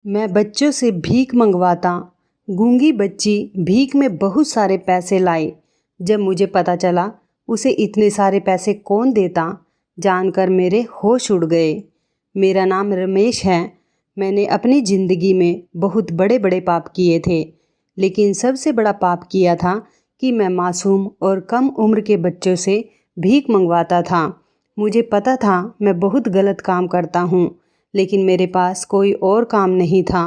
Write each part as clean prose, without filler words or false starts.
मैं बच्चों से भीख मंगवाता। गूंगी बच्ची भीख में बहुत सारे पैसे लाई। जब मुझे पता चला उसे इतने सारे पैसे कौन देता, जानकर मेरे होश उड़ गए। मेरा नाम रमेश है। मैंने अपनी ज़िंदगी में बहुत बड़े बड़े पाप किए थे, लेकिन सबसे बड़ा पाप किया था कि मैं मासूम और कम उम्र के बच्चों से भीख मंगवाता था। मुझे पता था मैं बहुत गलत काम करता हूँ, लेकिन मेरे पास कोई और काम नहीं था।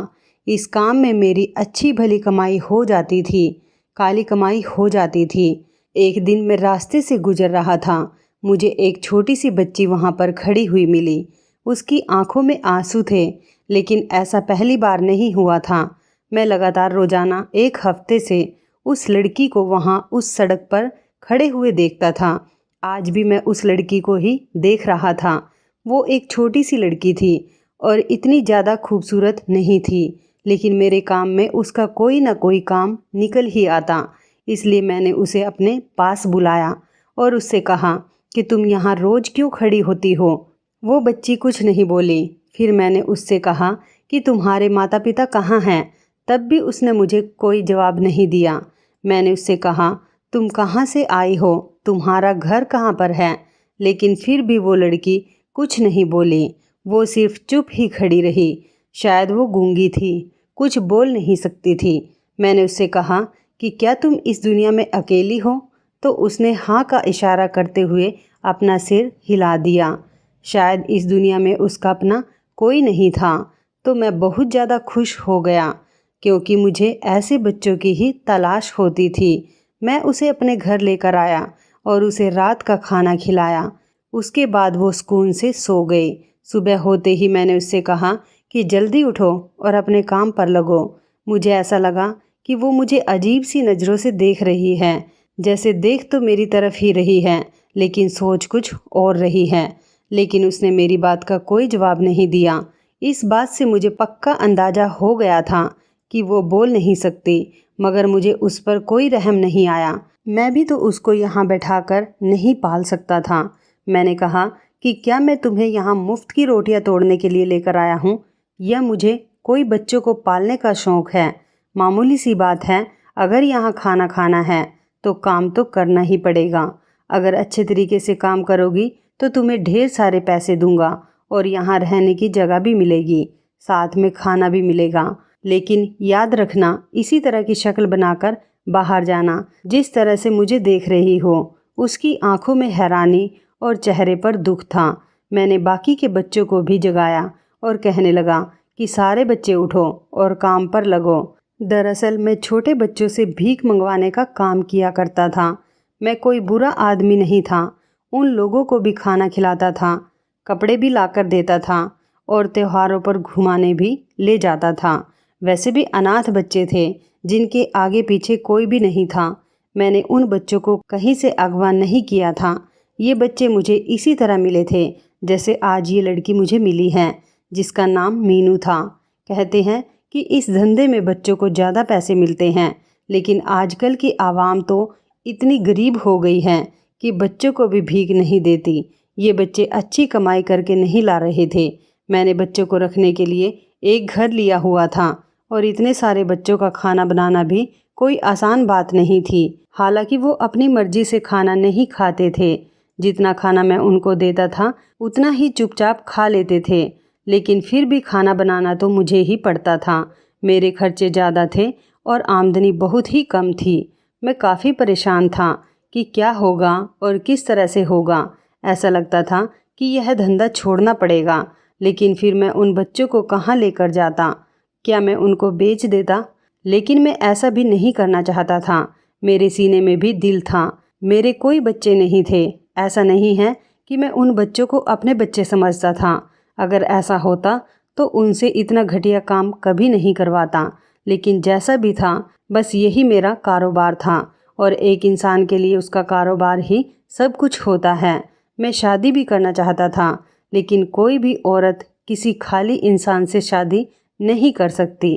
इस काम में मेरी अच्छी भली कमाई हो जाती थी, काली कमाई हो जाती थी। एक दिन मैं रास्ते से गुजर रहा था। मुझे एक छोटी सी बच्ची वहाँ पर खड़ी हुई मिली। उसकी आंखों में आंसू थे, लेकिन ऐसा पहली बार नहीं हुआ था। मैं लगातार रोजाना एक हफ्ते से उस लड़की को वहाँ उस सड़क पर खड़े हुए देखता था। आज भी मैं उस लड़की को ही देख रहा था। वो एक छोटी सी लड़की थी और इतनी ज़्यादा खूबसूरत नहीं थी, लेकिन मेरे काम में उसका कोई ना कोई काम निकल ही आता। इसलिए मैंने उसे अपने पास बुलाया और उससे कहा कि तुम यहाँ रोज़ क्यों खड़ी होती हो। वो बच्ची कुछ नहीं बोली। फिर मैंने उससे कहा कि तुम्हारे माता पिता कहाँ हैं। तब भी उसने मुझे कोई जवाब नहीं दिया। मैंने उससे कहा तुम कहाँ से आई हो, तुम्हारा घर कहाँ पर है। लेकिन फिर भी वो लड़की कुछ नहीं बोली। वो सिर्फ चुप ही खड़ी रही। शायद वो गूंगी थी, कुछ बोल नहीं सकती थी। मैंने उससे कहा कि क्या तुम इस दुनिया में अकेली हो, तो उसने हाँ का इशारा करते हुए अपना सिर हिला दिया। शायद इस दुनिया में उसका अपना कोई नहीं था। तो मैं बहुत ज़्यादा खुश हो गया, क्योंकि मुझे ऐसे बच्चों की ही तलाश होती थी। मैं उसे अपने घर लेकर आया और उसे रात का खाना खिलाया। उसके बाद वो सुकून से सो गई। सुबह होते ही मैंने उससे कहा कि जल्दी उठो और अपने काम पर लगो। मुझे ऐसा लगा कि वो मुझे अजीब सी नज़रों से देख रही है, जैसे देख तो मेरी तरफ ही रही है, लेकिन सोच कुछ और रही है। लेकिन उसने मेरी बात का कोई जवाब नहीं दिया। इस बात से मुझे पक्का अंदाज़ा हो गया था कि वो बोल नहीं सकती, मगर मुझे उस पर कोई रहम नहीं आया। मैं भी तो उसको यहाँ बैठाकर नहीं पाल सकता था। मैंने कहा कि क्या मैं तुम्हें यहाँ मुफ्त की रोटियाँ तोड़ने के लिए लेकर आया हूँ, या मुझे कोई बच्चों को पालने का शौक़ है। मामूली सी बात है, अगर यहाँ खाना खाना है तो काम तो करना ही पड़ेगा। अगर अच्छे तरीके से काम करोगी तो तुम्हें ढेर सारे पैसे दूंगा और यहाँ रहने की जगह भी मिलेगी, साथ में खाना भी मिलेगा। लेकिन याद रखना, इसी तरह की शक्ल बनाकर बाहर जाना जिस तरह से मुझे देख रही हो। उसकी आंखों में हैरानी और चेहरे पर दुख था। मैंने बाकी के बच्चों को भी जगाया और कहने लगा कि सारे बच्चे उठो और काम पर लगो। दरअसल मैं छोटे बच्चों से भीख मंगवाने का काम किया करता था। मैं कोई बुरा आदमी नहीं था। उन लोगों को भी खाना खिलाता था, कपड़े भी लाकर देता था और त्योहारों पर घुमाने भी ले जाता था। वैसे भी अनाथ बच्चे थे जिनके आगे पीछे कोई भी नहीं था। मैंने उन बच्चों को कहीं से अगवा नहीं किया था। ये बच्चे मुझे इसी तरह मिले थे जैसे आज ये लड़की मुझे मिली है, जिसका नाम मीनू था। कहते हैं कि इस धंधे में बच्चों को ज़्यादा पैसे मिलते हैं, लेकिन आजकल की आवाम तो इतनी गरीब हो गई है कि बच्चों को भी भीख नहीं देती। ये बच्चे अच्छी कमाई करके नहीं ला रहे थे। मैंने बच्चों को रखने के लिए एक घर लिया हुआ था और इतने सारे बच्चों का खाना बनाना भी कोई आसान बात नहीं थी। हालांकि वो अपनी मर्जी से खाना नहीं खाते थे। जितना खाना मैं उनको देता था उतना ही चुपचाप खा लेते थे, लेकिन फिर भी खाना बनाना तो मुझे ही पड़ता था। मेरे खर्चे ज़्यादा थे और आमदनी बहुत ही कम थी। मैं काफ़ी परेशान था कि क्या होगा और किस तरह से होगा। ऐसा लगता था कि यह धंधा छोड़ना पड़ेगा, लेकिन फिर मैं उन बच्चों को कहाँ लेकर जाता। क्या मैं उनको बेच देता? लेकिन मैं ऐसा भी नहीं करना चाहता था। मेरे सीने में भी दिल था। मेरे कोई बच्चे नहीं थे। ऐसा नहीं है कि मैं उन बच्चों को अपने बच्चे समझता था। अगर ऐसा होता तो उनसे इतना घटिया काम कभी नहीं करवाता। लेकिन जैसा भी था, बस यही मेरा कारोबार था और एक इंसान के लिए उसका कारोबार ही सब कुछ होता है। मैं शादी भी करना चाहता था, लेकिन कोई भी औरत किसी खाली इंसान से शादी नहीं कर सकती।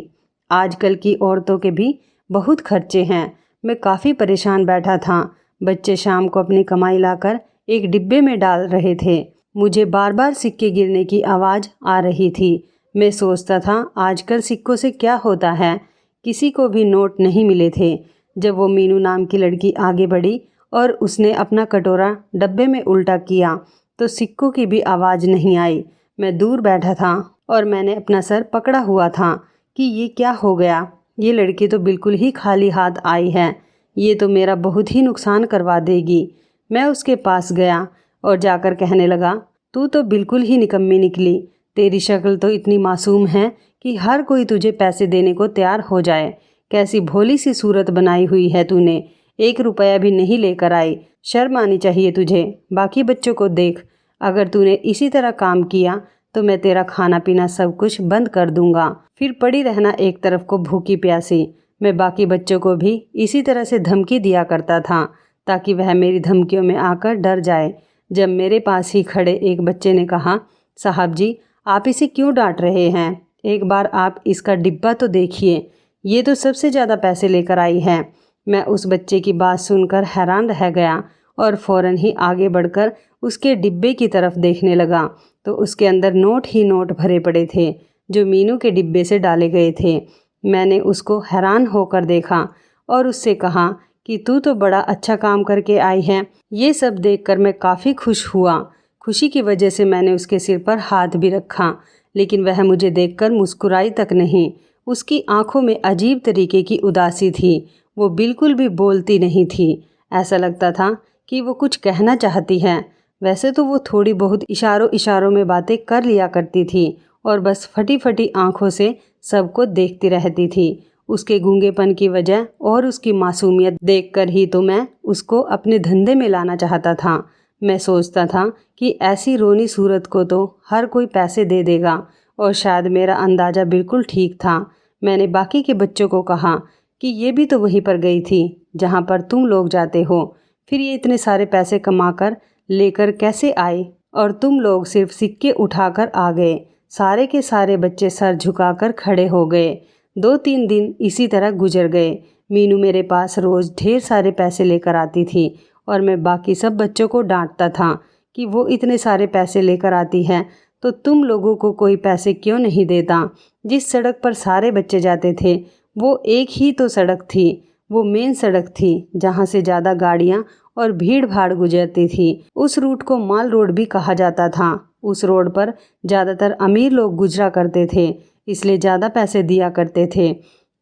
आजकल की औरतों के भी बहुत खर्चे हैं। मैं काफ़ी परेशान बैठा था। बच्चे शाम को अपनी कमाई लाकर एक डिब्बे में डाल रहे थे। मुझे बार बार सिक्के गिरने की आवाज़ आ रही थी। मैं सोचता था आजकल सिक्कों से क्या होता है, किसी को भी नोट नहीं मिले थे। जब वो मीनू नाम की लड़की आगे बढ़ी और उसने अपना कटोरा डब्बे में उल्टा किया तो सिक्कों की भी आवाज़ नहीं आई। मैं दूर बैठा था और मैंने अपना सर पकड़ा हुआ था कि ये क्या हो गया। ये लड़की तो बिल्कुल ही खाली हाथ आई है, ये तो मेरा बहुत ही नुकसान करवा देगी। मैं उसके पास गया और जाकर कहने लगा, तू तो बिल्कुल ही निकम्मी निकली। तेरी शक्ल तो इतनी मासूम है कि हर कोई तुझे पैसे देने को तैयार हो जाए। कैसी भोली सी सूरत बनाई हुई है तूने, 1 रुपया भी नहीं लेकर आई। शर्म आनी चाहिए तुझे। बाकी बच्चों को देख, अगर तूने इसी तरह काम किया तो मैं तेरा खाना पीना सब कुछ बंद कर दूंगा, फिर पड़ी रहना एक तरफ को भूखी प्यासी। मैं बाकी बच्चों को भी इसी तरह से धमकी दिया करता था ताकि वह मेरी धमकियों में आकर डर जाए। जब मेरे पास ही खड़े एक बच्चे ने कहा, साहब जी आप इसे क्यों डांट रहे हैं, एक बार आप इसका डिब्बा तो देखिए, ये तो सबसे ज़्यादा पैसे लेकर आई है। मैं उस बच्चे की बात सुनकर हैरान रह गया और फ़ौरन ही आगे बढ़कर उसके डिब्बे की तरफ देखने लगा तो उसके अंदर नोट ही नोट भरे पड़े थे जो मीनू के डिब्बे से डाले गए थे। मैंने उसको हैरान होकर देखा और उससे कहा कि तू तो बड़ा अच्छा काम करके आई है। ये सब देखकर मैं काफ़ी खुश हुआ। खुशी की वजह से मैंने उसके सिर पर हाथ भी रखा, लेकिन वह मुझे देखकर मुस्कुराई तक नहीं। उसकी आंखों में अजीब तरीके की उदासी थी, वो बिल्कुल भी बोलती नहीं थी। ऐसा लगता था कि वो कुछ कहना चाहती है। वैसे तो वो थोड़ी बहुत इशारों इशारों में बातें कर लिया करती थी और बस फटी फटी आंखों से सबको देखती रहती थी। उसके गूंगेपन की वजह और उसकी मासूमियत देखकर ही तो मैं उसको अपने धंधे में लाना चाहता था। मैं सोचता था कि ऐसी रोनी सूरत को तो हर कोई पैसे दे देगा और शायद मेरा अंदाज़ा बिल्कुल ठीक था। मैंने बाकी के बच्चों को कहा कि ये भी तो वहीं पर गई थी जहाँ पर तुम लोग जाते हो, फिर ये इतने सारे पैसे कमाकर लेकर कैसे आई और तुम लोग सिर्फ सिक्के उठाकर आ गए। सारे के सारे बच्चे सर झुकाकर खड़े हो गए। 2-3 दिन इसी तरह गुजर गए। मीनू मेरे पास रोज़ ढेर सारे पैसे लेकर आती थी और मैं बाकी सब बच्चों को डांटता था कि वो इतने सारे पैसे लेकर आती है तो तुम लोगों को कोई पैसे क्यों नहीं देता। जिस सड़क पर सारे बच्चे जाते थे वो एक ही तो सड़क थी, वो मेन सड़क थी जहाँ से ज़्यादा गाड़ियाँ और भीड़ भाड़ गुजरती थी। उस रूट को माल रोड भी कहा जाता था। उस रोड पर ज़्यादातर अमीर लोग गुजरा करते थे, इसलिए ज़्यादा पैसे दिया करते थे।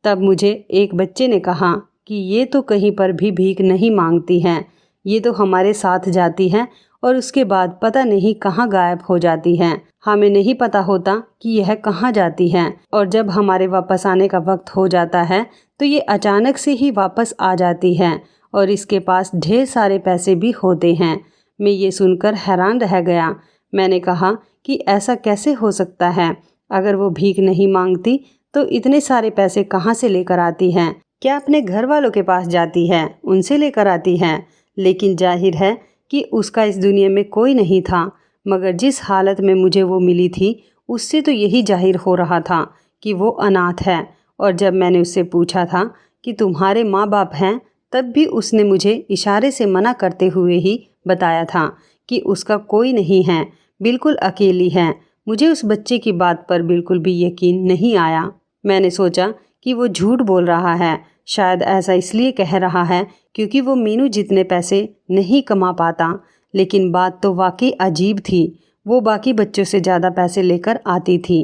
तब मुझे एक बच्चे ने कहा कि ये तो कहीं पर भी भीख नहीं मांगती हैं, ये तो हमारे साथ जाती हैं और उसके बाद पता नहीं कहाँ गायब हो जाती हैं। हमें नहीं पता होता कि यह कहाँ जाती हैं और जब हमारे वापस आने का वक्त हो जाता है तो ये अचानक से ही वापस आ जाती हैं और इसके पास ढेर सारे पैसे भी होते हैं। मैं ये सुनकर हैरान रह गया। मैंने कहा कि ऐसा कैसे हो सकता है, अगर वो भीख नहीं मांगती तो इतने सारे पैसे कहाँ से लेकर आती हैं? क्या अपने घर वालों के पास जाती है, उनसे लेकर आती हैं? लेकिन जाहिर है कि उसका इस दुनिया में कोई नहीं था, मगर जिस हालत में मुझे वो मिली थी उससे तो यही जाहिर हो रहा था कि वो अनाथ है। और जब मैंने उससे पूछा था कि तुम्हारे माँ बाप हैं, तब भी उसने मुझे इशारे से मना करते हुए ही बताया था कि उसका कोई नहीं है, बिल्कुल अकेली है। मुझे उस बच्चे की बात पर बिल्कुल भी यकीन नहीं आया। मैंने सोचा कि वो झूठ बोल रहा है, शायद ऐसा इसलिए कह रहा है क्योंकि वो मीनू जितने पैसे नहीं कमा पाता। लेकिन बात तो वाकई अजीब थी, वो बाकी बच्चों से ज़्यादा पैसे लेकर आती थी।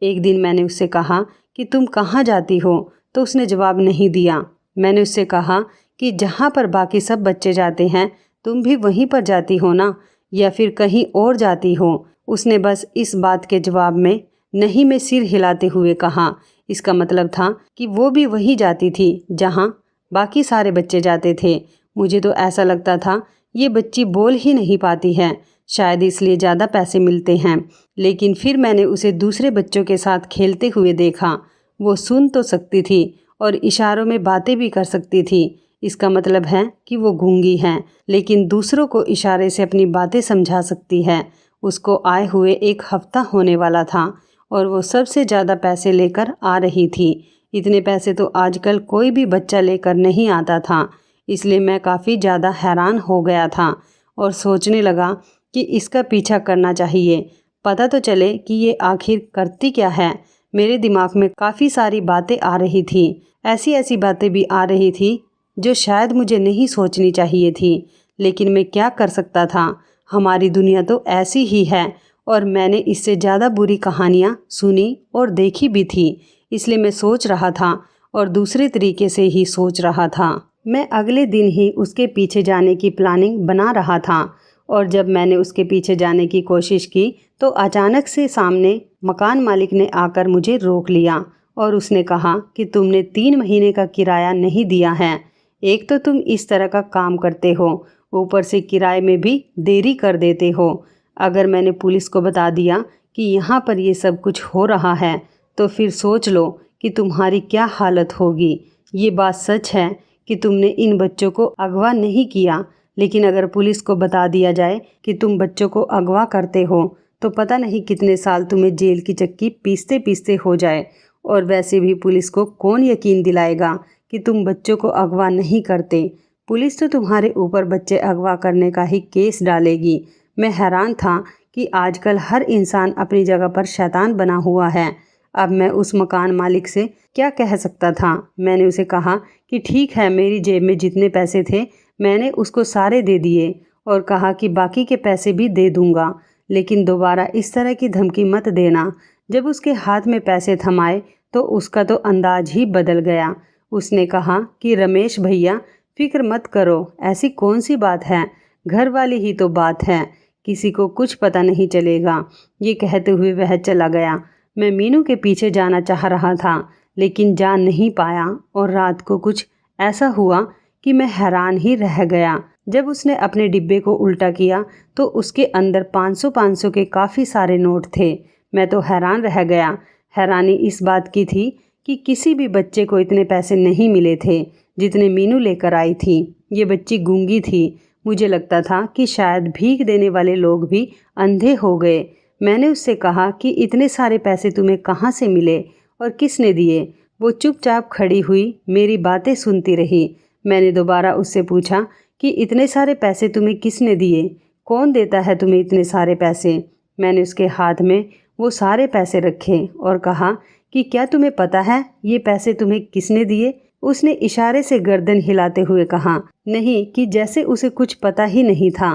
एक दिन मैंने उससे कहा कि तुम कहाँ जाती हो, तो उसने जवाब नहीं दिया। मैंने उससे कहा कि जहाँ पर बाकी सब बच्चे जाते हैं तुम भी वहीं पर जाती हो ना, या फिर कहीं और जाती हो। उसने बस इस बात के जवाब में नहीं में सिर हिलाते हुए कहा। इसका मतलब था कि वो भी वहीं जाती थी जहाँ बाकी सारे बच्चे जाते थे। मुझे तो ऐसा लगता था ये बच्ची बोल ही नहीं पाती है, शायद इसलिए ज़्यादा पैसे मिलते हैं। लेकिन फिर मैंने उसे दूसरे बच्चों के साथ खेलते हुए देखा। वो सुन तो सकती थी और इशारों में बातें भी कर सकती थी। इसका मतलब है कि वो गूंगी है, लेकिन दूसरों को इशारे से अपनी बातें समझा सकती है। उसको आए हुए 1 हफ्ता होने वाला था और वो सबसे ज़्यादा पैसे लेकर आ रही थी। इतने पैसे तो आजकल कोई भी बच्चा लेकर नहीं आता था, इसलिए मैं काफ़ी ज़्यादा हैरान हो गया था और सोचने लगा कि इसका पीछा करना चाहिए। पता तो चले कि ये आखिर करती क्या है। मेरे दिमाग में काफ़ी सारी बातें आ रही थी। ऐसी ऐसी बातें भी आ रही थी जो शायद मुझे नहीं सोचनी चाहिए थी, लेकिन मैं क्या कर सकता था। हमारी दुनिया तो ऐसी ही है और मैंने इससे ज़्यादा बुरी कहानियाँ सुनी और देखी भी थी। इसलिए मैं सोच रहा था और दूसरे तरीके से ही सोच रहा था। मैं अगले दिन ही उसके पीछे जाने की प्लानिंग बना रहा था और जब मैंने उसके पीछे जाने की कोशिश की तो अचानक से सामने मकान मालिक ने आकर मुझे रोक लिया और उसने कहा कि तुमने 3 महीने का किराया नहीं दिया है। एक तो तुम इस तरह का काम करते हो, ऊपर से किराए में भी देरी कर देते हो। अगर मैंने पुलिस को बता दिया कि यहाँ पर ये सब कुछ हो रहा है तो फिर सोच लो कि तुम्हारी क्या हालत होगी। ये बात सच है कि तुमने इन बच्चों को अगवा नहीं किया, लेकिन अगर पुलिस को बता दिया जाए कि तुम बच्चों को अगवा करते हो तो पता नहीं कितने साल तुम्हें जेल की चक्की पीसते पीसते हो जाए। और वैसे भी पुलिस को कौन यकीन दिलाएगा कि तुम बच्चों को अगवा नहीं करते। पुलिस तो तुम्हारे ऊपर बच्चे अगवा करने का ही केस डालेगी। मैं हैरान था कि आजकल हर इंसान अपनी जगह पर शैतान बना हुआ है। अब मैं उस मकान मालिक से क्या कह सकता था। मैंने उसे कहा कि ठीक है, मेरी जेब में जितने पैसे थे मैंने उसको सारे दे दिए और कहा कि बाकी के पैसे भी दे दूंगा, लेकिन दोबारा इस तरह की धमकी मत देना। जब उसके हाथ में पैसे थमाए तो उसका तो अंदाज ही बदल गया। उसने कहा कि रमेश भैया फिक्र मत करो, ऐसी कौन सी बात है, घर वाली ही तो बात है, किसी को कुछ पता नहीं चलेगा। ये कहते हुए वह चला गया। मैं मीनू के पीछे जाना चाह रहा था लेकिन जा नहीं पाया और रात को कुछ ऐसा हुआ कि मैं हैरान ही रह गया। जब उसने अपने डिब्बे को उल्टा किया तो उसके अंदर 500-500 के काफ़ी सारे नोट थे। मैं तो हैरान रह गया। हैरानी इस बात की थी कि किसी भी बच्चे को इतने पैसे नहीं मिले थे जितने मीनू लेकर आई थी। ये बच्ची गूंगी थी। मुझे लगता था कि शायद भीख देने वाले लोग भी अंधे हो गए। मैंने उससे कहा कि इतने सारे पैसे तुम्हें कहाँ से मिले और किसने दिए। वो चुपचाप खड़ी हुई मेरी बातें सुनती रही। मैंने दोबारा उससे पूछा कि इतने सारे पैसे तुम्हें किसने दिए, कौन देता है तुम्हें इतने सारे पैसे। मैंने उसके हाथ में वो सारे पैसे रखे और कहा कि क्या तुम्हें पता है ये पैसे तुम्हें किसने दिए। उसने इशारे से गर्दन हिलाते हुए कहा नहीं, कि जैसे उसे कुछ पता ही नहीं था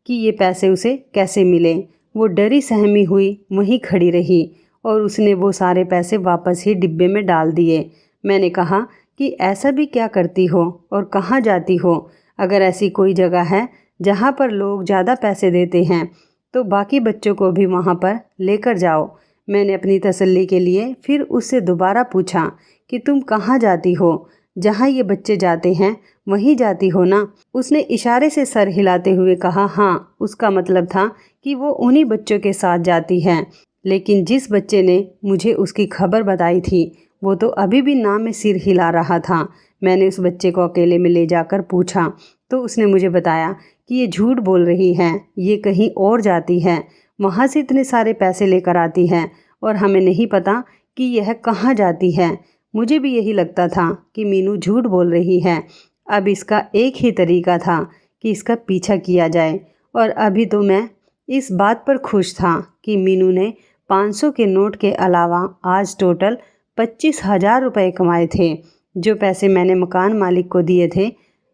कि ये पैसे उसे कैसे मिले। वो डरी सहमी हुई वहीं खड़ी रही और उसने वो सारे पैसे वापस ही डिब्बे में डाल दिए। मैंने कहा कि ऐसा भी क्या करती हो और कहाँ जाती हो। अगर ऐसी कोई जगह है जहाँ पर लोग ज़्यादा पैसे देते हैं तो बाकी बच्चों को भी वहाँ पर लेकर जाओ। मैंने अपनी तसल्ली के लिए फिर उससे दोबारा पूछा कि तुम कहाँ जाती हो, जहाँ ये बच्चे जाते हैं वहीं जाती हो ना। उसने इशारे से सर हिलाते हुए कहा हाँ। उसका मतलब था कि वो उन्हीं बच्चों के साथ जाती है। लेकिन जिस बच्चे ने मुझे उसकी खबर बताई थी वो तो अभी भी ना में सिर हिला रहा था। मैंने उस बच्चे को अकेले में ले जाकर पूछा तो उसने मुझे बताया कि ये झूठ बोल रही है, ये कहीं और जाती है, वहाँ से इतने सारे पैसे लेकर आती है और हमें नहीं पता कि यह कहाँ जाती है। मुझे भी यही लगता था कि मीनू झूठ बोल रही है। अब इसका एक ही तरीका था कि इसका पीछा किया जाए और अभी तो मैं इस बात पर खुश था कि मीनू ने 500 के नोट के अलावा आज टोटल 25,000 रुपये कमाए थे। जो पैसे मैंने मकान मालिक को दिए थे,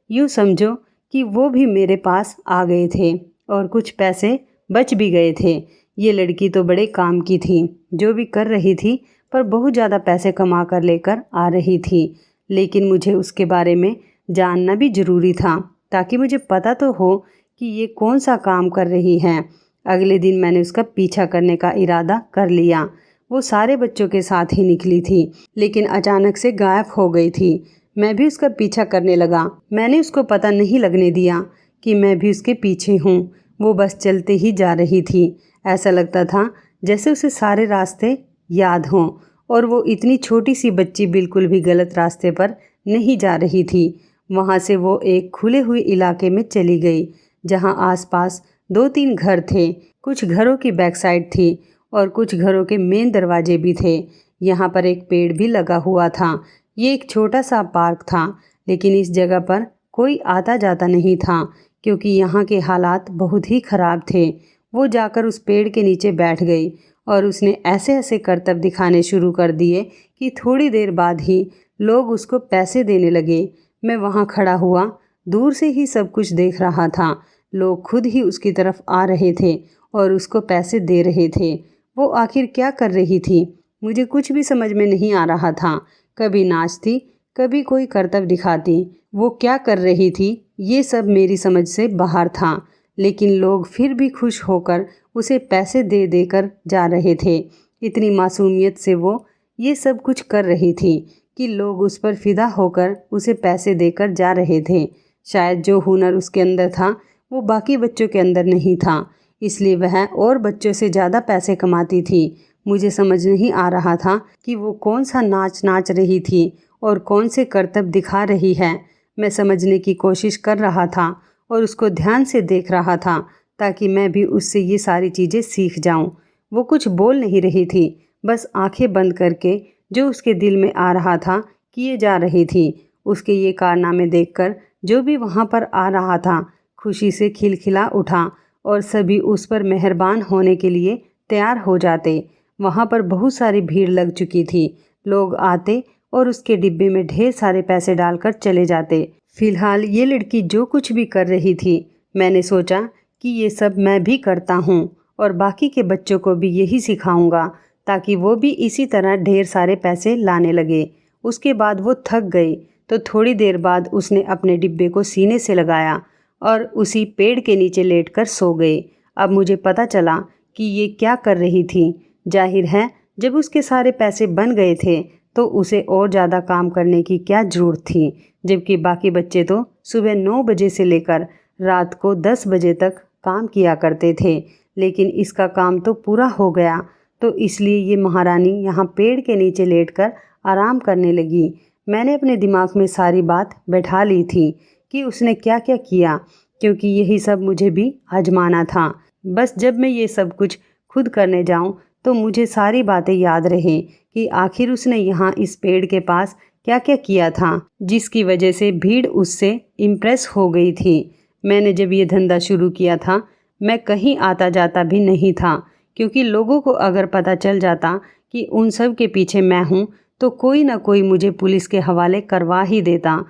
यूँ समझो कि वो भी मेरे पास आ गए थे और कुछ पैसे बच भी गए थे। ये लड़की तो बड़े काम की थी, जो भी कर रही थी पर बहुत ज़्यादा पैसे कमा कर लेकर आ रही थी। लेकिन मुझे उसके बारे में जानना भी ज़रूरी था ताकि मुझे पता तो हो कि ये कौन सा काम कर रही है। अगले दिन मैंने उसका पीछा करने का इरादा कर लिया। वो सारे बच्चों के साथ ही निकली थी लेकिन अचानक से गायब हो गई थी। मैं भी उसका पीछा करने लगा। मैंने उसको पता नहीं लगने दिया कि मैं भी उसके पीछे हूँ। वो बस चलते ही जा रही थी। ऐसा लगता था जैसे उसे सारे रास्ते याद हों और वो इतनी छोटी सी बच्ची बिल्कुल भी गलत रास्ते पर नहीं जा रही थी। वहाँ से वो एक खुले हुए इलाके में चली गई जहाँ आसपास 2-3 घर थे। कुछ घरों की बैक साइड थी और कुछ घरों के मेन दरवाजे भी थे। यहाँ पर एक पेड़ भी लगा हुआ था। ये एक छोटा सा पार्क था लेकिन इस जगह पर कोई आता जाता नहीं था क्योंकि यहाँ के हालात बहुत ही ख़राब थे। वो जाकर उस पेड़ के नीचे बैठ गई और उसने ऐसे ऐसे करतब दिखाने शुरू कर दिए कि थोड़ी देर बाद ही लोग उसको पैसे देने लगे। मैं वहाँ खड़ा हुआ दूर से ही सब कुछ देख रहा था। लोग खुद ही उसकी तरफ आ रहे थे और उसको पैसे दे रहे थे। वो आखिर क्या कर रही थी, मुझे कुछ भी समझ में नहीं आ रहा था। कभी नाचती, कभी कोई करतब दिखाती। वो क्या कर रही थी ये सब मेरी समझ से बाहर था, लेकिन लोग फिर भी खुश होकर उसे पैसे दे देकर जा रहे थे। इतनी मासूमियत से वो ये सब कुछ कर रही थी कि लोग उस पर फिदा होकर उसे पैसे देकर जा रहे थे। शायद जो हुनर उसके अंदर था वो बाकी बच्चों के अंदर नहीं था, इसलिए वह और बच्चों से ज़्यादा पैसे कमाती थी। मुझे समझ नहीं आ रहा था कि वो कौन सा नाच नाच रही थी और कौन से करतब दिखा रही है। मैं समझने की कोशिश कर रहा था और उसको ध्यान से देख रहा था ताकि मैं भी उससे ये सारी चीज़ें सीख जाऊं। वो कुछ बोल नहीं रही थी, बस आंखें बंद करके जो उसके दिल में आ रहा था किए जा रही थी। उसके ये कारनामे देखकर जो भी वहाँ पर आ रहा था खुशी से खिलखिला उठा और सभी उस पर मेहरबान होने के लिए तैयार हो जाते। वहाँ पर बहुत सारी भीड़ लग चुकी थी। लोग आते और उसके डिब्बे में ढेर सारे पैसे डालकर चले जाते। फिलहाल ये लड़की जो कुछ भी कर रही थी, मैंने सोचा कि ये सब मैं भी करता हूँ और बाकी के बच्चों को भी यही सिखाऊंगा ताकि वो भी इसी तरह ढेर सारे पैसे लाने लगे। उसके बाद वो थक गई तो थोड़ी देर बाद उसने अपने डिब्बे को सीने से लगाया और उसी पेड़ के नीचे लेटकर सो गए। अब मुझे पता चला कि ये क्या कर रही थी। जाहिर है जब उसके सारे पैसे बन गए थे तो उसे और ज़्यादा काम करने की क्या ज़रूरत थी, जबकि बाकी बच्चे तो सुबह 9 बजे से लेकर रात को 10 बजे तक काम किया करते थे। लेकिन इसका काम तो पूरा हो गया, तो इसलिए ये महारानी यहाँ पेड़ के नीचे लेटकर आराम करने लगी। मैंने अपने दिमाग में सारी बात बैठा ली थी कि उसने क्या क्या किया, क्योंकि यही सब मुझे भी आजमाना था। बस जब मैं ये सब कुछ खुद करने जाऊं तो मुझे सारी बातें याद रहे कि आखिर उसने यहाँ इस पेड़ के पास क्या क्या किया था, जिसकी वजह से भीड़ उससे इम्प्रेस हो गई थी। मैंने जब ये धंधा शुरू किया था मैं कहीं आता जाता भी नहीं था, क्योंकि लोगों को अगर पता चल जाता कि उन सब के पीछे मैं हूँ तो कोई ना कोई मुझे पुलिस के हवाले करवा ही देता।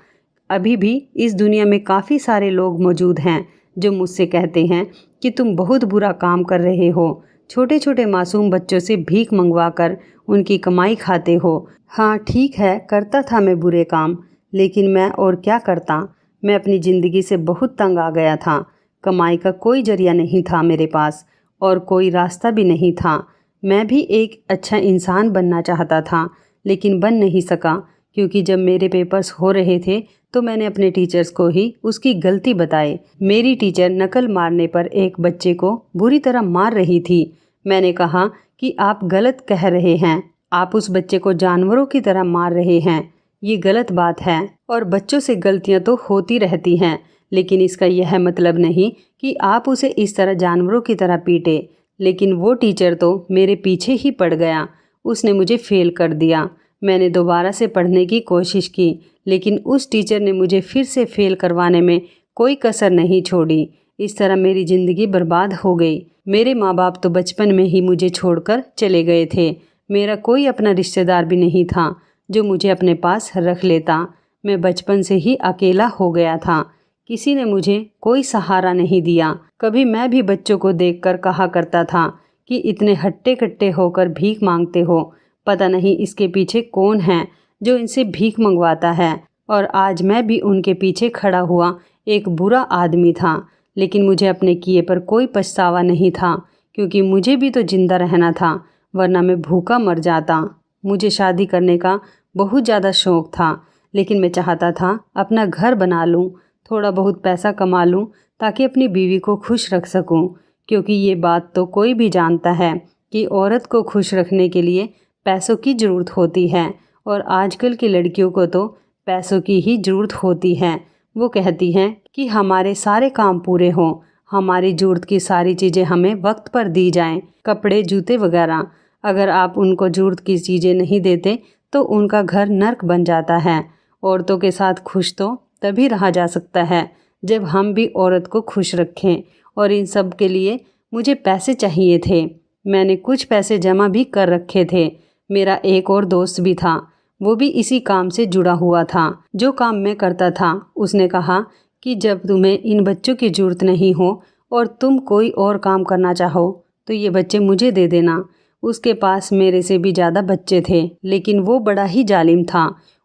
अभी भी इस दुनिया में काफ़ी सारे लोग मौजूद हैं जो मुझसे कहते हैं कि तुम बहुत बुरा काम कर रहे हो, छोटे छोटे मासूम बच्चों से भीख मंगवा कर उनकी कमाई खाते हो। हाँ ठीक है, करता था मैं बुरे काम, लेकिन मैं और क्या करता। मैं अपनी ज़िंदगी से बहुत तंग आ गया था। कमाई का कोई जरिया नहीं था मेरे पास और कोई रास्ता भी नहीं था। मैं भी एक अच्छा इंसान बनना चाहता था, लेकिन बन नहीं सका, क्योंकि जब मेरे पेपर्स हो रहे थे तो मैंने अपने टीचर्स को ही उसकी गलती बताई। मेरी टीचर नकल मारने पर एक बच्चे को बुरी तरह मार रही थी। मैंने कहा कि आप गलत कह रहे हैं, आप उस बच्चे को जानवरों की तरह मार रहे हैं, ये गलत बात है। और बच्चों से गलतियां तो होती रहती हैं, लेकिन इसका यह मतलब नहीं कि आप उसे इस तरह जानवरों की तरह पीटे। लेकिन वो टीचर तो मेरे पीछे ही पड़ गया, उसने मुझे फेल कर दिया। मैंने दोबारा से पढ़ने की कोशिश की, लेकिन उस टीचर ने मुझे फिर से फेल करवाने में कोई कसर नहीं छोड़ी। इस तरह मेरी ज़िंदगी बर्बाद हो गई। मेरे माँ बाप तो बचपन में ही मुझे छोड़कर चले गए थे। मेरा कोई अपना रिश्तेदार भी नहीं था जो मुझे अपने पास रख लेता। मैं बचपन से ही अकेला हो गया था, किसी ने मुझे कोई सहारा नहीं दिया। कभी मैं भी बच्चों को देखकर कहा करता था कि इतने हट्टे कट्टे होकर भीख मांगते हो, पता नहीं इसके पीछे कौन है जो इनसे भीख मंगवाता है। और आज मैं भी उनके पीछे खड़ा हुआ एक बुरा आदमी था, लेकिन मुझे अपने किए पर कोई पछतावा नहीं था, क्योंकि मुझे भी तो जिंदा रहना था, वरना मैं भूखा मर जाता। मुझे शादी करने का बहुत ज़्यादा शौक़ था, लेकिन मैं चाहता था अपना घर बना लूँ, थोड़ा बहुत पैसा कमा लूँ ताकि अपनी बीवी को खुश रख सकूँ, क्योंकि ये बात तो कोई भी जानता है कि औरत को खुश रखने के लिए पैसों की ज़रूरत होती है, और आजकल की लड़कियों को तो पैसों की ही ज़रूरत होती है। वो कहती हैं कि हमारे सारे काम पूरे हों, हमारी ज़रूरत की सारी चीज़ें हमें वक्त पर दी जाएं, कपड़े जूते वगैरह। अगर आप उनको ज़रूरत की चीज़ें नहीं देते तो उनका घर नर्क बन जाता है। औरतों के साथ खुश तो तभी रहा जा सकता है जब हम भी औरत को खुश रखें, और इन सब के लिए मुझे पैसे चाहिए थे। मैंने कुछ पैसे जमा भी कर रखे थे। मेरा एक और दोस्त भी था, वो भी इसी काम से जुड़ा हुआ था जो काम मैं करता था। उसने कहा कि जब तुम्हें इन बच्चों की ज़रूरत नहीं हो और तुम कोई और काम करना चाहो तो ये बच्चे मुझे दे देना। उसके पास मेरे से भी ज़्यादा बच्चे थे, लेकिन वो बड़ा ही जालिम था।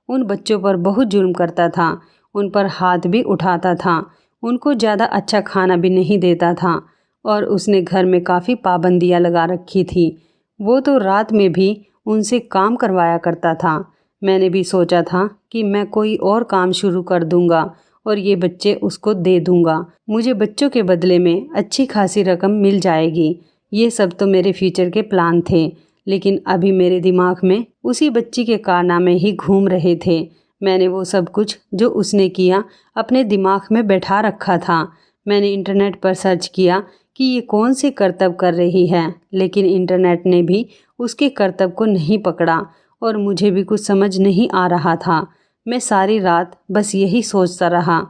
उन बच्चों पर बहुत जुल्म करता था, उन पर हाथ भी उठाता था, उनको ज़्यादा अच्छा खाना भी नहीं देता था और उसने घर में काफ़ी पाबंदियाँ लगा रखी थी। वो तो रात में भी उनसे काम करवाया करता था। मैंने भी सोचा था कि मैं कोई और काम शुरू कर दूंगा और ये बच्चे उसको दे दूंगा। मुझे बच्चों के बदले में अच्छी खासी रकम मिल जाएगी। ये सब तो मेरे फ्यूचर के प्लान थे, लेकिन अभी मेरे दिमाग में उसी बच्ची के कारनामे ही घूम रहे थे। मैंने वो सब कुछ जो उसने किया अपने दिमाग में बैठा रखा था। मैंने इंटरनेट पर सर्च किया कि ये कौन से करतब कर रही है, लेकिन इंटरनेट ने भी उसके करतब को नहीं पकड़ा और मुझे भी कुछ समझ नहीं आ रहा था। मैं सारी रात बस यही सोचता रहा।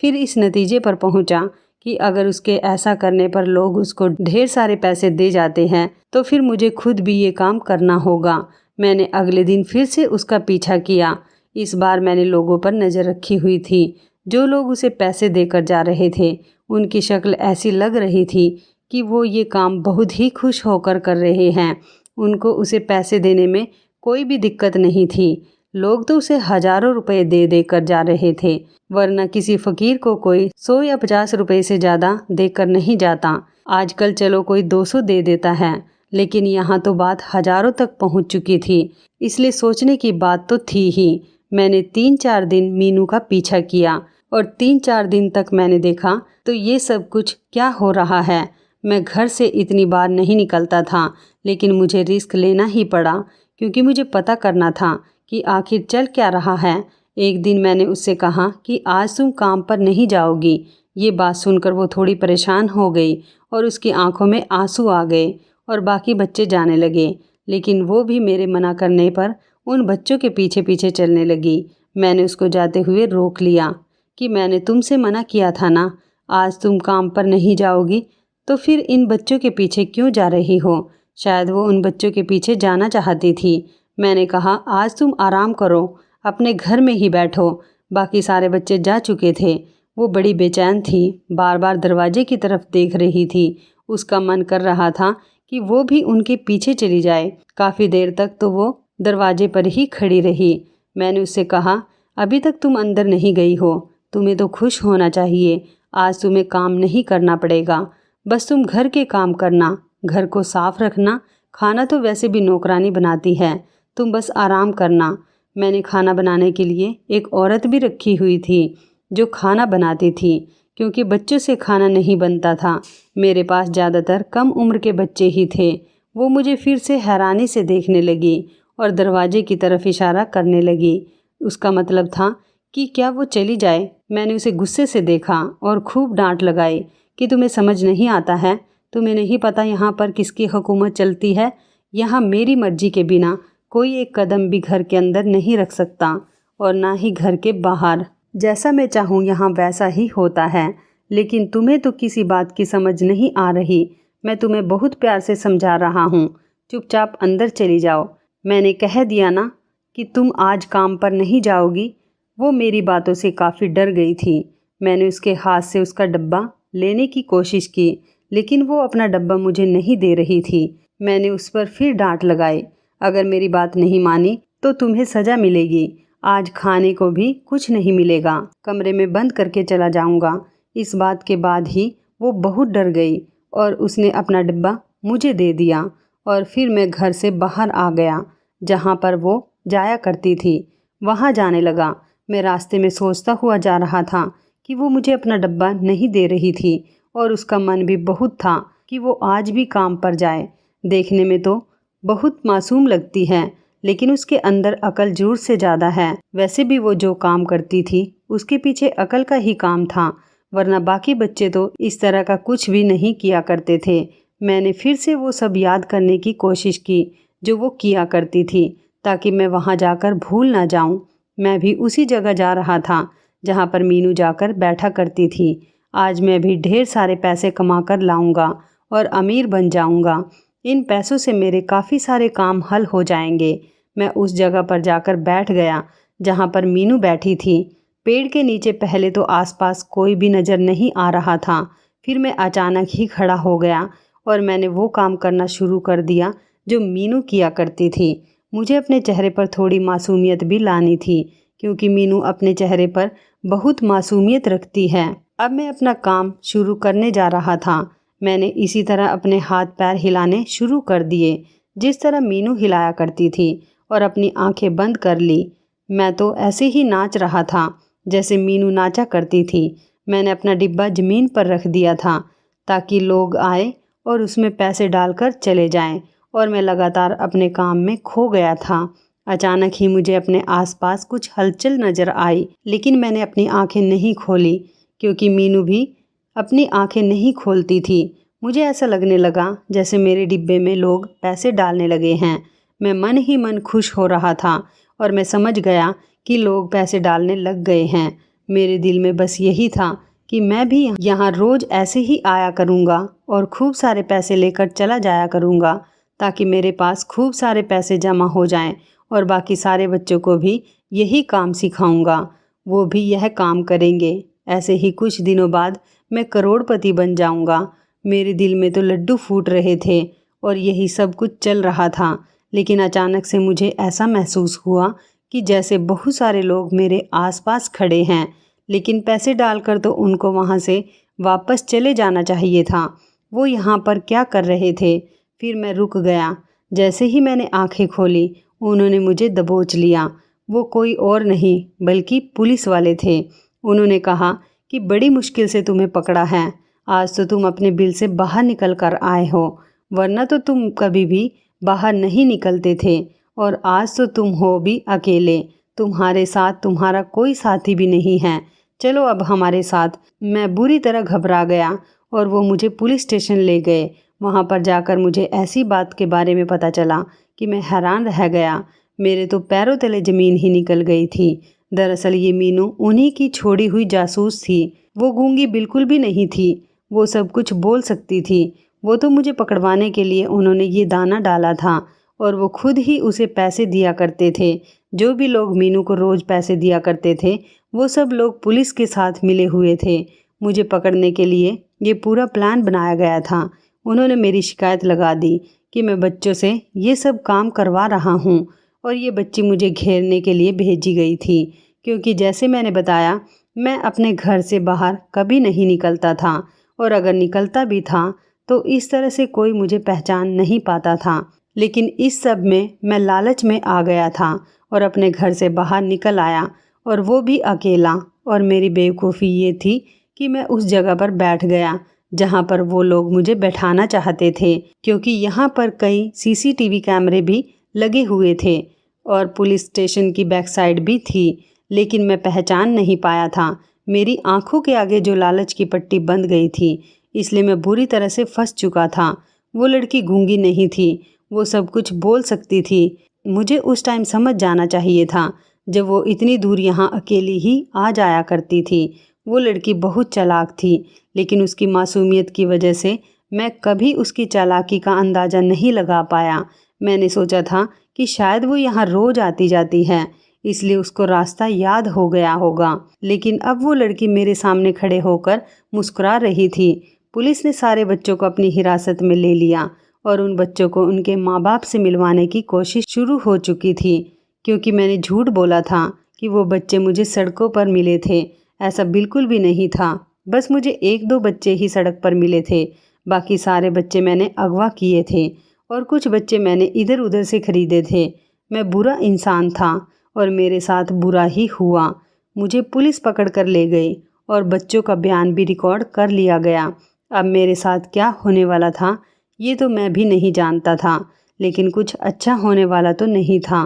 फिर इस नतीजे पर पहुंचा कि अगर उसके ऐसा करने पर लोग उसको ढेर सारे पैसे दे जाते हैं तो फिर मुझे खुद भी ये काम करना होगा। मैंने अगले दिन फिर से उसका पीछा किया। इस बार मैंने लोगों पर नज़र रखी हुई थी। जो लोग उसे पैसे देकर जा रहे थे उनकी शक्ल ऐसी लग रही थी कि वो ये काम बहुत ही खुश होकर कर रहे हैं। उनको उसे पैसे देने में कोई भी दिक्कत नहीं थी। लोग तो उसे हज़ारों रुपए दे देकर जा रहे थे, वरना किसी फ़कीर को कोई 100 या 50 रुपए से ज़्यादा देकर नहीं जाता। आजकल चलो कोई 200 दे देता है, लेकिन यहाँ तो बात हज़ारों तक पहुँच चुकी थी। इसलिए सोचने की बात तो थी ही। मैंने 3-4 दिन मीनू का पीछा किया और 3-4 दिन तक मैंने देखा तो ये सब कुछ क्या हो रहा है। मैं घर से इतनी बार नहीं निकलता था, लेकिन मुझे रिस्क लेना ही पड़ा क्योंकि मुझे पता करना था कि आखिर चल क्या रहा है। एक दिन मैंने उससे कहा कि आज तुम काम पर नहीं जाओगी। ये बात सुनकर वो थोड़ी परेशान हो गई और उसकी आंखों में आंसू आ गए और बाकी बच्चे जाने लगे, लेकिन वो भी मेरे मना करने पर उन बच्चों के पीछे पीछे चलने लगी। मैंने उसको जाते हुए रोक लिया कि मैंने तुमसे मना किया था ना, आज तुम काम पर नहीं जाओगी तो फिर इन बच्चों के पीछे क्यों जा रही हो। शायद वो उन बच्चों के पीछे जाना चाहती थी। मैंने कहा आज तुम आराम करो, अपने घर में ही बैठो। बाकी सारे बच्चे जा चुके थे। वो बड़ी बेचैन थी, बार बार दरवाजे की तरफ देख रही थी। उसका मन कर रहा था कि वो भी उनके पीछे चली जाए। काफ़ी देर तक तो वो दरवाजे पर ही खड़ी रही। मैंने उससे कहा अभी तक तुम अंदर नहीं गई हो, तुम्हें तो खुश होना चाहिए। आज तुम्हें काम नहीं करना पड़ेगा, बस तुम घर के काम करना, घर को साफ रखना। खाना तो वैसे भी नौकरानी बनाती है, तुम बस आराम करना। मैंने खाना बनाने के लिए एक औरत भी रखी हुई थी जो खाना बनाती थी, क्योंकि बच्चों से खाना नहीं बनता था। मेरे पास ज़्यादातर कम उम्र के बच्चे ही थे। वो मुझे फिर से हैरानी से देखने लगी और दरवाजे की तरफ इशारा करने लगी। उसका मतलब था कि क्या वो चली जाए। मैंने उसे गुस्से से देखा और खूब डांट लगाई कि तुम्हें समझ नहीं आता है, तुम्हें नहीं पता यहाँ पर किसकी हुकूमत चलती है। यहाँ मेरी मर्जी के बिना कोई एक कदम भी घर के अंदर नहीं रख सकता और ना ही घर के बाहर। जैसा मैं चाहूँ यहाँ वैसा ही होता है, लेकिन तुम्हें तो किसी बात की समझ नहीं आ रही। मैं तुम्हें बहुत प्यार से समझा रहा हूँ, चुपचाप अंदर चली जाओ। मैंने कह दिया ना कि तुम आज काम पर नहीं जाओगी। वो मेरी बातों से काफ़ी डर गई थी। मैंने उसके हाथ से उसका डब्बा लेने की कोशिश की, लेकिन वो अपना डब्बा मुझे नहीं दे रही थी। मैंने उस पर फिर डांट लगाई, अगर मेरी बात नहीं मानी तो तुम्हें सज़ा मिलेगी। आज खाने को भी कुछ नहीं मिलेगा, कमरे में बंद करके चला जाऊंगा। इस बात के बाद ही वो बहुत डर गई और उसने अपना डब्बा मुझे दे दिया और फिर मैं घर से बाहर आ गया। जहाँ पर वो जाया करती थी वहाँ जाने लगा। मैं रास्ते में सोचता हुआ जा रहा था कि वो मुझे अपना डब्बा नहीं दे रही थी और उसका मन भी बहुत था कि वो आज भी काम पर जाए। देखने में तो बहुत मासूम लगती है, लेकिन उसके अंदर अकल जरूर से ज़्यादा है। वैसे भी वो जो काम करती थी उसके पीछे अकल का ही काम था, वरना बाकी बच्चे तो इस तरह का कुछ भी नहीं किया करते थे। मैंने फिर से वो सब याद करने की कोशिश की जो वो किया करती थी, ताकि मैं वहाँ जाकर भूल ना जाऊँ। मैं भी उसी जगह जा रहा था जहाँ पर मीनू जाकर बैठा करती थी। आज मैं भी ढेर सारे पैसे कमा कर लाऊंगा और अमीर बन जाऊंगा। इन पैसों से मेरे काफ़ी सारे काम हल हो जाएंगे। मैं उस जगह पर जाकर बैठ गया जहाँ पर मीनू बैठी थी। पेड़ के नीचे पहले तो आसपास कोई भी नज़र नहीं आ रहा था। फिर मैं अचानक ही खड़ा हो गया और मैंने वो काम करना शुरू कर दिया जो मीनू किया करती थी। मुझे अपने चेहरे पर थोड़ी मासूमियत भी लानी थी, क्योंकि मीनू अपने चेहरे पर बहुत मासूमियत रखती है। अब मैं अपना काम शुरू करने जा रहा था। मैंने इसी तरह अपने हाथ पैर हिलाने शुरू कर दिए, जिस तरह मीनू हिलाया करती थी, और अपनी आंखें बंद कर ली। मैं तो ऐसे ही नाच रहा था जैसे मीनू नाचा करती थी। मैंने अपना डिब्बा ज़मीन पर रख दिया था ताकि लोग आए और उसमें पैसे डालकर चले जाएं, और मैं लगातार अपने काम में खो गया था। अचानक ही मुझे अपने आसपास कुछ हलचल नज़र आई, लेकिन मैंने अपनी आंखें नहीं खोली, क्योंकि मीनू भी अपनी आंखें नहीं खोलती थी। मुझे ऐसा लगने लगा जैसे मेरे डिब्बे में लोग पैसे डालने लगे हैं। मैं मन ही मन खुश हो रहा था और मैं समझ गया कि लोग पैसे डालने लग गए हैं। मेरे दिल में बस यही था कि मैं भी यहाँ रोज़ ऐसे ही आया करूँगा और खूब सारे पैसे लेकर चला जाया करूँगा, ताकि मेरे पास खूब सारे पैसे जमा हो जाएं और बाकी सारे बच्चों को भी यही काम सिखाऊंगा। वो भी यह काम करेंगे। ऐसे ही कुछ दिनों बाद मैं करोड़पति बन जाऊंगा। मेरे दिल में तो लड्डू फूट रहे थे और यही सब कुछ चल रहा था। लेकिन अचानक से मुझे ऐसा महसूस हुआ कि जैसे बहुत सारे लोग मेरे आसपास खड़े हैं, लेकिन पैसे डालकर तो उनको वहाँ से वापस चले जाना चाहिए था। वो यहाँ पर क्या कर रहे थे? फिर मैं रुक गया। जैसे ही मैंने आंखें खोली, उन्होंने मुझे दबोच लिया। वो कोई और नहीं बल्कि पुलिस वाले थे। उन्होंने कहा कि बड़ी मुश्किल से तुम्हें पकड़ा है। आज तो तुम अपने बिल से बाहर निकल कर आए हो, वरना तो तुम कभी भी बाहर नहीं निकलते थे। और आज तो तुम हो भी अकेले। तुम्हारे साथ तुम्हारा कोई साथी भी नहीं है। चलो अब हमारे साथ। मैं बुरी तरह घबरा गया और वो मुझे पुलिस स्टेशन ले गए। वहाँ पर जाकर मुझे ऐसी बात के बारे में पता चला कि मैं हैरान रह गया। मेरे तो पैरों तले ज़मीन ही निकल गई थी। दरअसल ये मीनू उन्हीं की छोड़ी हुई जासूस थी। वो गूंगी बिल्कुल भी नहीं थी। वो सब कुछ बोल सकती थी। वो तो मुझे पकड़वाने के लिए उन्होंने ये दाना डाला था, और वो खुद ही उसे पैसे दिया करते थे। जो भी लोग मीनू को रोज़ पैसे दिया करते थे, वो सब लोग पुलिस के साथ मिले हुए थे। मुझे पकड़ने के लिए ये पूरा प्लान बनाया गया था। उन्होंने मेरी शिकायत लगा दी कि मैं बच्चों से ये सब काम करवा रहा हूँ, और ये बच्ची मुझे घेरने के लिए भेजी गई थी, क्योंकि जैसे मैंने बताया, मैं अपने घर से बाहर कभी नहीं निकलता था, और अगर निकलता भी था तो इस तरह से कोई मुझे पहचान नहीं पाता था। लेकिन इस सब में मैं लालच में आ गया था और अपने घर से बाहर निकल आया, और वो भी अकेला। और मेरी बेवकूफ़ी ये थी कि मैं उस जगह पर बैठ गया जहाँ पर वो लोग मुझे बैठाना चाहते थे, क्योंकि यहाँ पर कई सीसीटीवी कैमरे भी लगे हुए थे और पुलिस स्टेशन की बैक साइड भी थी। लेकिन मैं पहचान नहीं पाया था। मेरी आंखों के आगे जो लालच की पट्टी बंध गई थी, इसलिए मैं बुरी तरह से फंस चुका था। वो लड़की गूंगी नहीं थी, वो सब कुछ बोल सकती थी। मुझे उस टाइम समझ जाना चाहिए था, जब वो इतनी दूर यहाँ अकेली ही आ जाया करती थी। वो लड़की बहुत चालाक थी, लेकिन उसकी मासूमियत की वजह से मैं कभी उसकी चालाकी का अंदाज़ा नहीं लगा पाया। मैंने सोचा था कि शायद वो यहाँ रोज़ आती जाती है, इसलिए उसको रास्ता याद हो गया होगा। लेकिन अब वो लड़की मेरे सामने खड़े होकर मुस्कुरा रही थी। पुलिस ने सारे बच्चों को अपनी हिरासत में ले लिया और उन बच्चों को उनके माँ बाप से मिलवाने की कोशिश शुरू हो चुकी थी, क्योंकि मैंने झूठ बोला था कि वो बच्चे मुझे सड़कों पर मिले थे। ऐसा बिल्कुल भी नहीं था। बस मुझे 1-2 बच्चे ही सड़क पर मिले थे। बाकी सारे बच्चे मैंने अगवा किए थे और कुछ बच्चे मैंने इधर उधर से खरीदे थे। मैं बुरा इंसान था और मेरे साथ बुरा ही हुआ। मुझे पुलिस पकड़ कर ले गई और बच्चों का बयान भी रिकॉर्ड कर लिया गया। अब मेरे साथ क्या होने वाला था ये तो मैं भी नहीं जानता था, लेकिन कुछ अच्छा होने वाला तो नहीं था।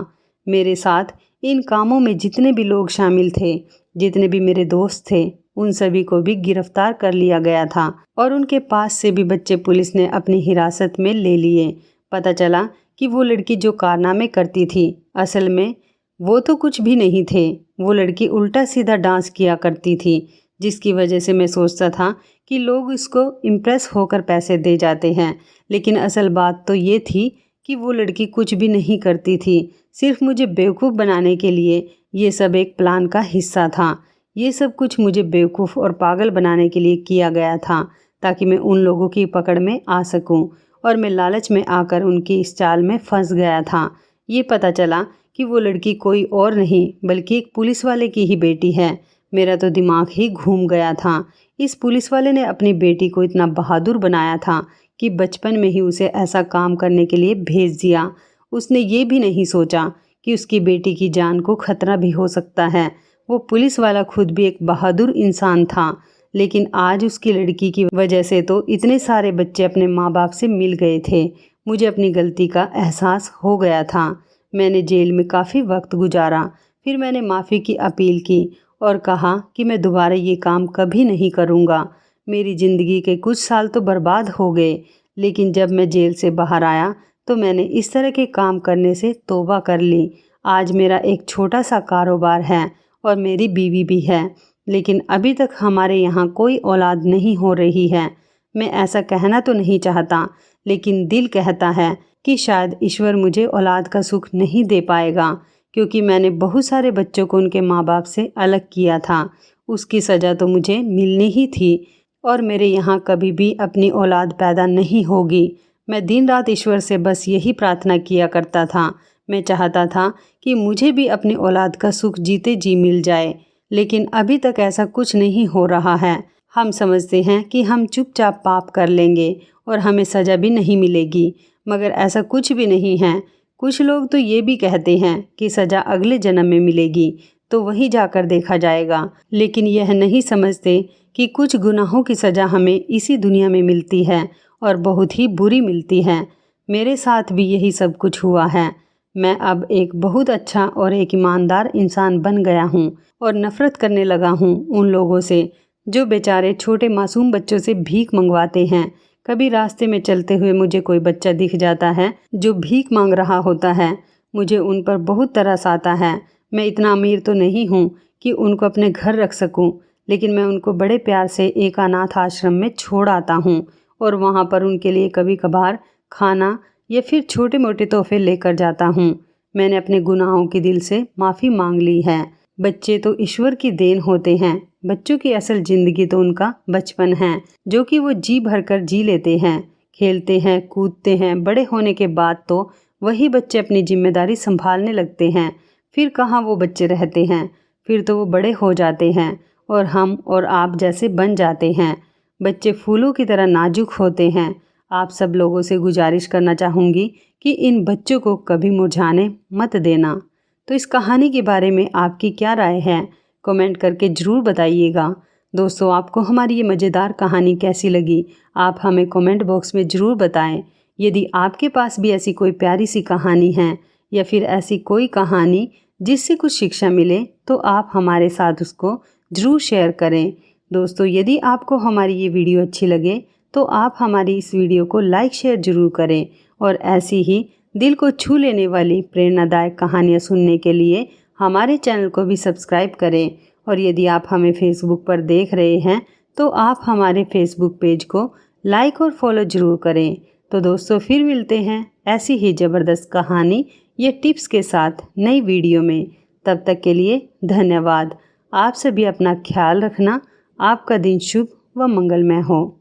मेरे साथ इन कामों में जितने भी लोग शामिल थे, जितने भी मेरे दोस्त थे, उन सभी को भी गिरफ्तार कर लिया गया था और उनके पास से भी बच्चे पुलिस ने अपनी हिरासत में ले लिए। पता चला कि वो लड़की जो कारनामे करती थी, असल में वो तो कुछ भी नहीं थे। वो लड़की उल्टा सीधा डांस किया करती थी, जिसकी वजह से मैं सोचता था कि लोग इसको इम्प्रेस होकर पैसे दे जाते हैं, लेकिन असल बात तो ये थी कि वो लड़की कुछ भी नहीं करती थी। सिर्फ मुझे बेवकूफ़ बनाने के लिए ये सब एक प्लान का हिस्सा था। ये सब कुछ मुझे बेवकूफ़ और पागल बनाने के लिए किया गया था, ताकि मैं उन लोगों की पकड़ में आ सकूं, और मैं लालच में आकर उनकी इस चाल में फंस गया था। ये पता चला कि वो लड़की कोई और नहीं बल्कि एक पुलिस वाले की ही बेटी है। मेरा तो दिमाग ही घूम गया था। इस पुलिस वाले ने अपनी बेटी को इतना बहादुर बनाया था कि बचपन में ही उसे ऐसा काम करने के लिए भेज दिया। उसने ये भी नहीं सोचा कि उसकी बेटी की जान को खतरा भी हो सकता है। वो पुलिस वाला खुद भी एक बहादुर इंसान था, लेकिन आज उसकी लड़की की वजह से तो इतने सारे बच्चे अपने माँ बाप से मिल गए थे। मुझे अपनी गलती का एहसास हो गया था। मैंने जेल में काफ़ी वक्त गुजारा। फिर मैंने माफ़ी की अपील की और कहा कि मैं दोबारा ये काम कभी नहीं करूँगा। मेरी ज़िंदगी के कुछ साल तो बर्बाद हो गए, लेकिन जब मैं जेल से बाहर आया तो मैंने इस तरह के काम करने से तौबा कर ली। आज मेरा एक छोटा सा कारोबार है और मेरी बीवी भी है, लेकिन अभी तक हमारे यहाँ कोई औलाद नहीं हो रही है। मैं ऐसा कहना तो नहीं चाहता, लेकिन दिल कहता है कि शायद ईश्वर मुझे औलाद का सुख नहीं दे पाएगा, क्योंकि मैंने बहुत सारे बच्चों को उनके माँ बाप से अलग किया था। उसकी सज़ा तो मुझे मिलनी ही थी और मेरे यहाँ कभी भी अपनी औलाद पैदा नहीं होगी। मैं दिन रात ईश्वर से बस यही प्रार्थना किया करता था। मैं चाहता था कि मुझे भी अपनी औलाद का सुख जीते जी मिल जाए, लेकिन अभी तक ऐसा कुछ नहीं हो रहा है। हम समझते हैं कि हम चुपचाप पाप कर लेंगे और हमें सज़ा भी नहीं मिलेगी, मगर ऐसा कुछ भी नहीं है। कुछ लोग तो ये भी कहते हैं कि सज़ा अगले जन्म में मिलेगी, तो वहीं जाकर देखा जाएगा, लेकिन यह नहीं समझते कि कुछ गुनाहों की सज़ा हमें इसी दुनिया में मिलती है और बहुत ही बुरी मिलती है। मेरे साथ भी यही सब कुछ हुआ है। मैं अब एक बहुत अच्छा और एक ईमानदार इंसान बन गया हूँ और नफ़रत करने लगा हूँ उन लोगों से जो बेचारे छोटे मासूम बच्चों से भीख मंगवाते हैं। कभी रास्ते में चलते हुए मुझे कोई बच्चा दिख जाता है जो भीख मांग रहा होता है, मुझे उन पर बहुत तरस आता है। मैं इतना अमीर तो नहीं हूँ कि उनको अपने घर रख सकूँ, लेकिन मैं उनको बड़े प्यार से एक अनाथ आश्रम में छोड़ आता हूँ और वहाँ पर उनके लिए कभी कभार खाना या फिर छोटे मोटे तोहफे लेकर जाता हूँ। मैंने अपने गुनाहों की दिल से माफ़ी मांग ली है। बच्चे तो ईश्वर की देन होते हैं। बच्चों की असल ज़िंदगी तो उनका बचपन है, जो कि वो जी भर कर जी लेते हैं, खेलते हैं, कूदते हैं। बड़े होने के बाद तो वही बच्चे अपनी जिम्मेदारी संभालने लगते हैं। फिर कहाँ वो बच्चे रहते हैं, फिर तो वो बड़े हो जाते हैं और हम और आप जैसे बन जाते हैं। बच्चे फूलों की तरह नाजुक होते हैं। आप सब लोगों से गुजारिश करना चाहूँगी कि इन बच्चों को कभी मुरझाने मत देना। तो इस कहानी के बारे में आपकी क्या राय है, कमेंट करके ज़रूर बताइएगा। दोस्तों, आपको हमारी ये मज़ेदार कहानी कैसी लगी, आप हमें कमेंट बॉक्स में ज़रूर बताएं। यदि आपके पास भी ऐसी कोई प्यारी सी कहानी है या फिर ऐसी कोई कहानी जिससे कुछ शिक्षा मिले, तो आप हमारे साथ उसको ज़रूर शेयर करें। दोस्तों, यदि आपको हमारी ये वीडियो अच्छी लगे तो आप हमारी इस वीडियो को लाइक शेयर ज़रूर करें और ऐसी ही दिल को छू लेने वाली प्रेरणादायक कहानियाँ सुनने के लिए हमारे चैनल को भी सब्सक्राइब करें। और यदि आप हमें फेसबुक पर देख रहे हैं तो आप हमारे फेसबुक पेज को लाइक और फॉलो ज़रूर करें। तो दोस्तों, फिर मिलते हैं ऐसी ही ज़बरदस्त कहानी या टिप्स के साथ नई वीडियो में। तब तक के लिए धन्यवाद। आप सभी अपना ख्याल रखना। आपका दिन शुभ व मंगलमय हो।